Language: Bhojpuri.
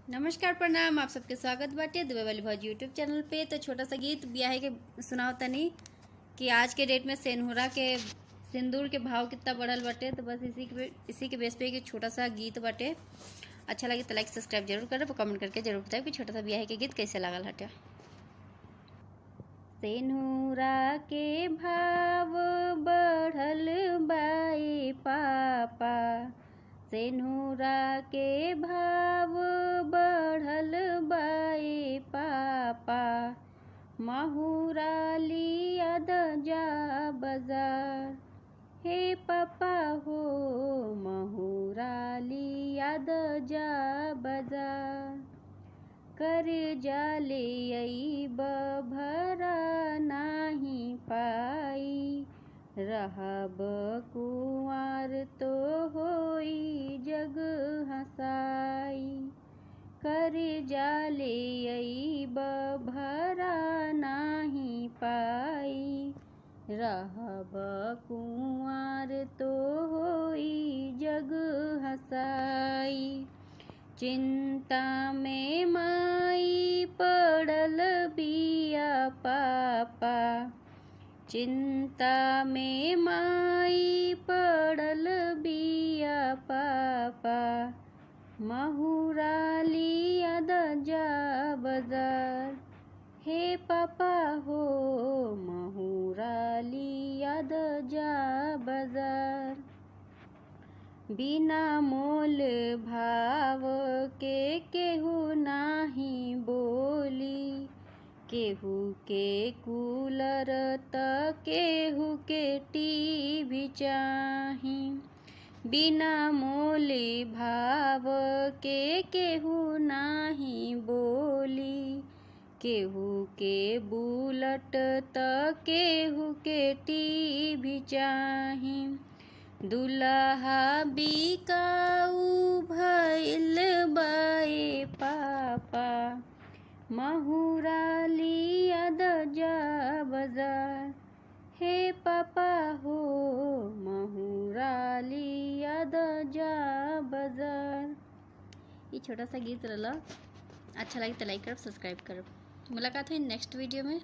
नमस्कार प्रणाम। आप सबके स्वागत बाटे दुबे वाली भौजी यूट्यूब चैनल पे। तो छोटा सा गीत ब्याह के सुनाओ तनी कि आज के डेट में सेनुरा के सिंदूर के भाव कितना बढ़ल बाटे। तो बस इसी के बेस पे एक छोटा सा गीत बाटे। अच्छा लगे तो लाइक सब्सक्राइब जरूर करब, कमेंट करके जरूर बताओ कि छोटा सा ब्याह के गीत कैसे लागल हटे। सेनुरा के भाव बढ़ल बाए पापा, सेनुरा के भाव बढ़ल बाए पापा, महुरा लिया जा बाजार। हे पापा हो महुरा लिया जा बाजार। कर जाले अइब भरा नाही पाई, रहब कुंवर तो होई जग हसाई। कर जाले अइब भरा नाही पाई, रहब कुंवर तो होई जग हसाई। चिंता में माई पड़ल बिया पापा, चिंता में माई पड़ल बिया पापा, महुरा लिया जा बाजार। हे पापा हो महुरा लिया जा बाजार। बिना मोल भाव के केहू नाही बोली, केहू के कूलर त केहू के टीवी चाही। बिना मोल भाव के केहू नाही बोली, केहू के बुलट त केहू के टीवी चाही। दुल्हा बिकाऊ भइल बाए पापा, महुरा लिया जा बाजार। हे पापा हो महुरा लिया जा बाजार। ये छोटा सा गीत रहला। अच्छा लगे तो लाइक करब, सब्सक्राइब करब। मुलाकात हुई नेक्स्ट वीडियो में।